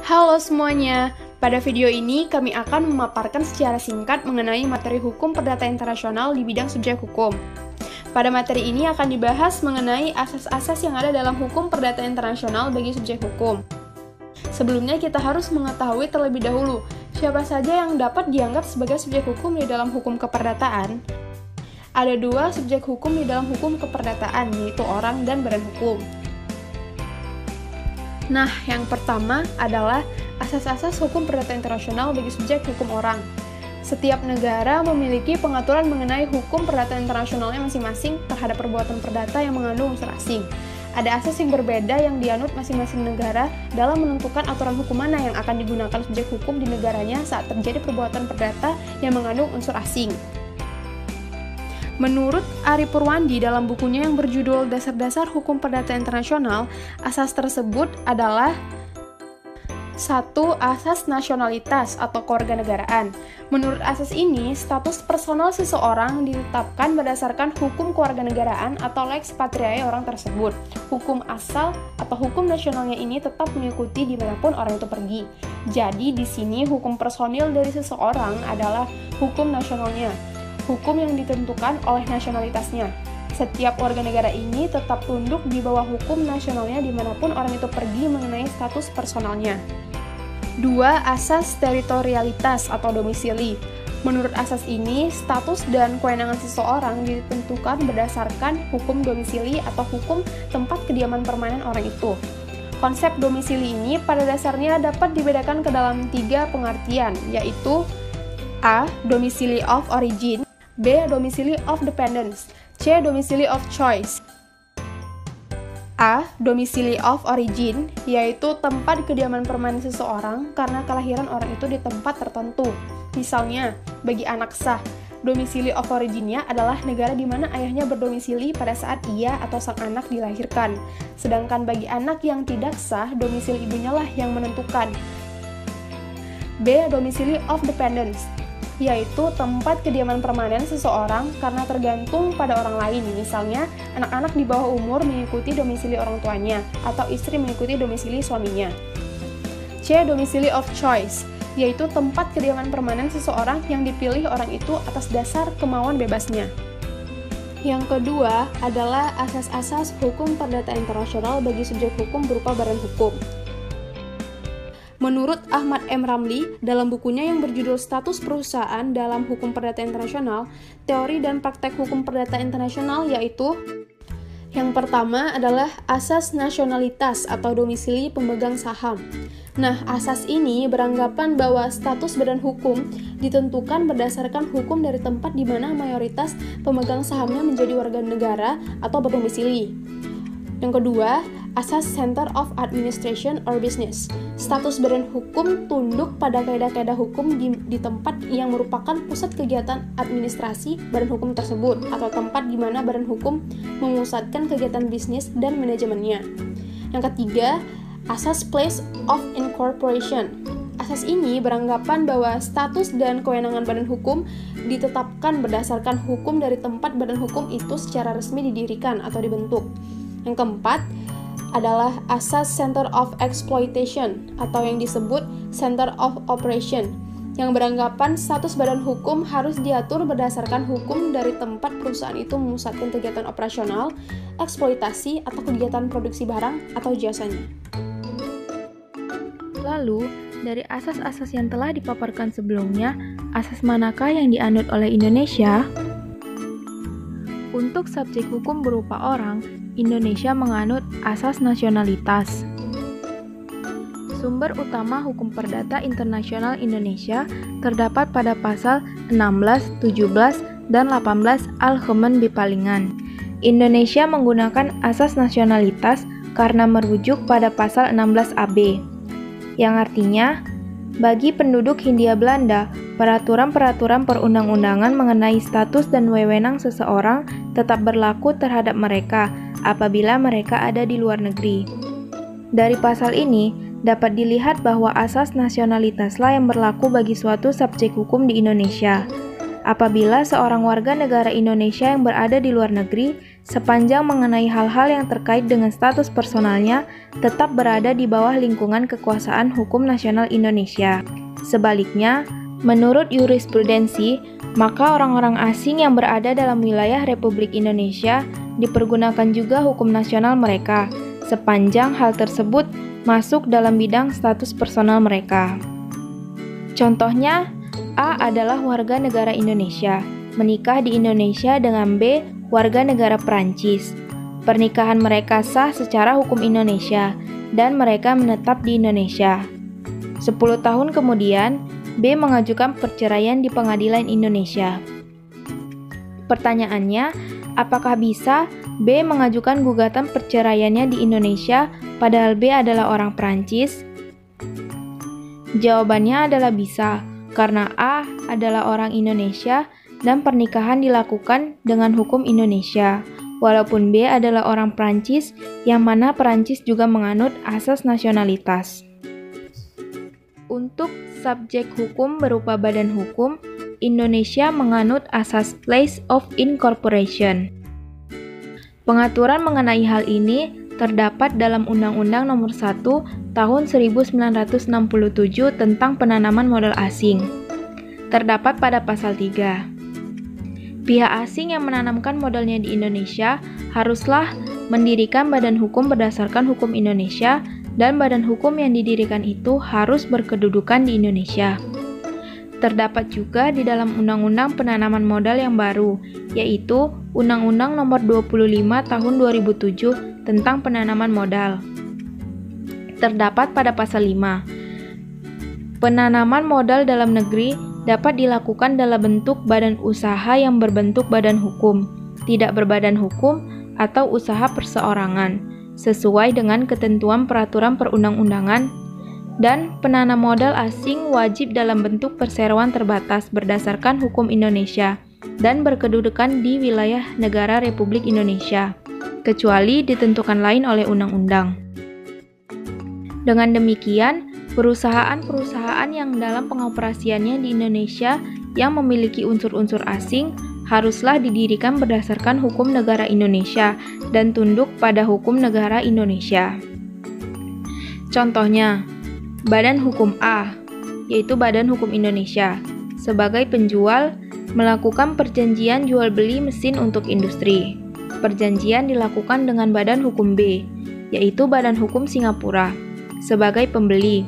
Halo semuanya, pada video ini kami akan memaparkan secara singkat mengenai materi hukum perdata internasional di bidang subjek hukum. Pada materi ini akan dibahas mengenai asas-asas yang ada dalam hukum perdata internasional bagi subjek hukum. Sebelumnya kita harus mengetahui terlebih dahulu, siapa saja yang dapat dianggap sebagai subjek hukum di dalam hukum keperdataan. Ada dua subjek hukum di dalam hukum keperdataan, yaitu orang dan badan hukum. Nah, yang pertama adalah asas-asas hukum perdata internasional bagi subjek hukum orang. Setiap negara memiliki pengaturan mengenai hukum perdata internasionalnya masing-masing terhadap perbuatan perdata yang mengandung unsur asing. Ada asas yang berbeda yang dianut masing-masing negara dalam menentukan aturan hukum mana yang akan digunakan subjek hukum di negaranya saat terjadi perbuatan perdata yang mengandung unsur asing. Menurut Ari Purwandi dalam bukunya yang berjudul Dasar-Dasar Hukum Perdata Internasional, asas tersebut adalah 1. Asas nasionalitas atau kewarganegaraan. Menurut asas ini, status personal seseorang ditetapkan berdasarkan hukum kewarganegaraan atau lex patriae orang tersebut. Hukum asal atau hukum nasionalnya ini tetap mengikuti dimanapun orang itu pergi. Jadi di sini hukum personil dari seseorang adalah hukum nasionalnya, hukum yang ditentukan oleh nasionalitasnya. Setiap warga negara ini tetap tunduk di bawah hukum nasionalnya dimanapun orang itu pergi mengenai status personalnya. 2. Asas teritorialitas atau domisili. Menurut asas ini, status dan kewenangan seseorang ditentukan berdasarkan hukum domisili atau hukum tempat kediaman permanen orang itu. Konsep domisili ini pada dasarnya dapat dibedakan ke dalam 3 pengertian, yaitu A. Domisili of origin, B. Domisili of dependence, C. Domisili of choice. A. Domisili of origin, yaitu tempat kediaman permanen seseorang karena kelahiran orang itu di tempat tertentu. Misalnya, bagi anak sah, domisili of originnya adalah negara di mana ayahnya berdomisili pada saat ia atau sang anak dilahirkan. Sedangkan bagi anak yang tidak sah, domisili ibunya lah yang menentukan. B. Domisili of dependence, yaitu tempat kediaman permanen seseorang karena tergantung pada orang lain. Misalnya, anak-anak di bawah umur mengikuti domisili orang tuanya, atau istri mengikuti domisili suaminya. C. Domisili of choice, yaitu tempat kediaman permanen seseorang yang dipilih orang itu atas dasar kemauan bebasnya. Yang kedua adalah asas-asas hukum perdata internasional bagi subjek hukum berupa badan hukum. Menurut Ahmad M. Ramli, dalam bukunya yang berjudul Status Perusahaan dalam Hukum Perdata Internasional, teori dan praktek hukum perdata internasional yaitu: yang pertama adalah asas nasionalitas atau domisili pemegang saham. Nah, asas ini beranggapan bahwa status badan hukum ditentukan berdasarkan hukum dari tempat di mana mayoritas pemegang sahamnya menjadi warga negara atau berdomisili. Yang kedua, asas Center of Administration or Business. Status badan hukum tunduk pada kaidah-kaidah hukum di tempat yang merupakan pusat kegiatan administrasi badan hukum tersebut, atau tempat di mana badan hukum memusatkan kegiatan bisnis dan manajemennya. Yang ketiga, asas Place of Incorporation. Asas ini beranggapan bahwa status dan kewenangan badan hukum ditetapkan berdasarkan hukum dari tempat badan hukum itu secara resmi didirikan atau dibentuk. Yang keempat adalah asas Center of Exploitation atau yang disebut Center of Operation, yang beranggapan status badan hukum harus diatur berdasarkan hukum dari tempat perusahaan itu memusatkan kegiatan operasional, eksploitasi, atau kegiatan produksi barang atau jasanya. Lalu, dari asas-asas yang telah dipaparkan sebelumnya, asas manakah yang dianut oleh Indonesia? Untuk subjek hukum berupa orang, Indonesia menganut asas nasionalitas. Sumber utama hukum perdata internasional Indonesia terdapat pada pasal 16, 17, dan 18 Al-Khamen Bipalingan. Indonesia menggunakan asas nasionalitas karena merujuk pada pasal 16 AB, yang artinya, bagi penduduk Hindia Belanda, peraturan-peraturan perundang-undangan mengenai status dan wewenang seseorang tetap berlaku terhadap mereka apabila mereka ada di luar negeri. Dari pasal ini, dapat dilihat bahwa asas nasionalitaslah yang berlaku bagi suatu subjek hukum di Indonesia. Apabila seorang warga negara Indonesia yang berada di luar negeri sepanjang mengenai hal-hal yang terkait dengan status personalnya tetap berada di bawah lingkungan kekuasaan hukum nasional Indonesia. Sebaliknya, menurut jurisprudensi, maka orang-orang asing yang berada dalam wilayah Republik Indonesia dipergunakan juga hukum nasional mereka, sepanjang hal tersebut masuk dalam bidang status personal mereka. Contohnya, A adalah warga negara Indonesia, menikah di Indonesia dengan B, warga negara Perancis. Pernikahan mereka sah secara hukum Indonesia, dan mereka menetap di Indonesia. 10 tahun kemudian, B mengajukan perceraian di pengadilan Indonesia. Pertanyaannya, apakah bisa B mengajukan gugatan perceraiannya di Indonesia padahal B adalah orang Perancis? Jawabannya adalah bisa, karena A adalah orang Indonesia dan pernikahan dilakukan dengan hukum Indonesia, walaupun B adalah orang Perancis yang mana Perancis juga menganut asas nasionalitas. Untuk subjek hukum berupa badan hukum, Indonesia menganut asas place of incorporation. Pengaturan mengenai hal ini terdapat dalam Undang-Undang Nomor 1 Tahun 1967 tentang penanaman modal asing. Terdapat pada pasal 3. Pihak asing yang menanamkan modalnya di Indonesia haruslah mendirikan badan hukum berdasarkan hukum Indonesia, dan badan hukum yang didirikan itu harus berkedudukan di Indonesia. Terdapat juga di dalam Undang-Undang Penanaman Modal yang baru, yaitu Undang-Undang Nomor 25 Tahun 2007 tentang penanaman modal. Terdapat pada pasal 5. Penanaman modal dalam negeri dapat dilakukan dalam bentuk badan usaha yang berbentuk badan hukum, tidak berbadan hukum, atau usaha perseorangan, sesuai dengan ketentuan peraturan perundang-undangan, dan penanam modal asing wajib dalam bentuk perseroan terbatas berdasarkan hukum Indonesia dan berkedudukan di wilayah negara Republik Indonesia, kecuali ditentukan lain oleh undang-undang. Dengan demikian, perusahaan-perusahaan yang dalam pengoperasiannya di Indonesia yang memiliki unsur-unsur asing haruslah didirikan berdasarkan hukum negara Indonesia dan tunduk pada hukum negara Indonesia. Contohnya, Badan Hukum A, yaitu Badan Hukum Indonesia, sebagai penjual melakukan perjanjian jual beli mesin untuk industri. Perjanjian dilakukan dengan Badan Hukum B, yaitu Badan Hukum Singapura, sebagai pembeli.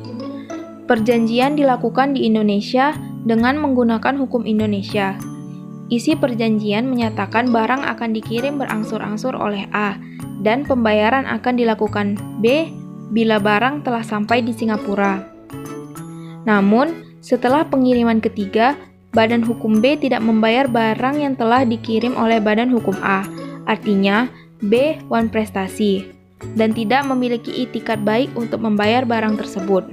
Perjanjian dilakukan di Indonesia dengan menggunakan hukum Indonesia. Isi perjanjian menyatakan barang akan dikirim berangsur-angsur oleh A, dan pembayaran akan dilakukan B bila barang telah sampai di Singapura. Namun, setelah pengiriman ketiga, Badan Hukum B tidak membayar barang yang telah dikirim oleh Badan Hukum A. Artinya, B wan prestasi, dan tidak memiliki itikat baik untuk membayar barang tersebut.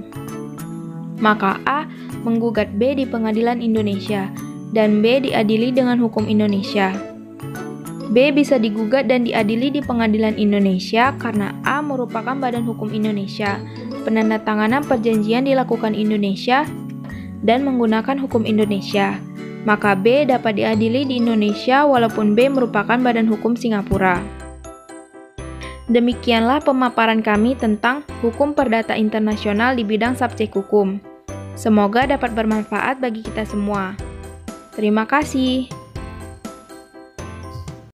Maka A menggugat B di pengadilan Indonesia, dan B diadili dengan hukum Indonesia. B bisa digugat dan diadili di pengadilan Indonesia karena A merupakan badan hukum Indonesia, penandatanganan perjanjian dilakukan Indonesia, dan menggunakan hukum Indonesia. Maka B dapat diadili di Indonesia walaupun B merupakan badan hukum Singapura. Demikianlah pemaparan kami tentang hukum perdata internasional di bidang subjek hukum. Semoga dapat bermanfaat bagi kita semua. Terima kasih.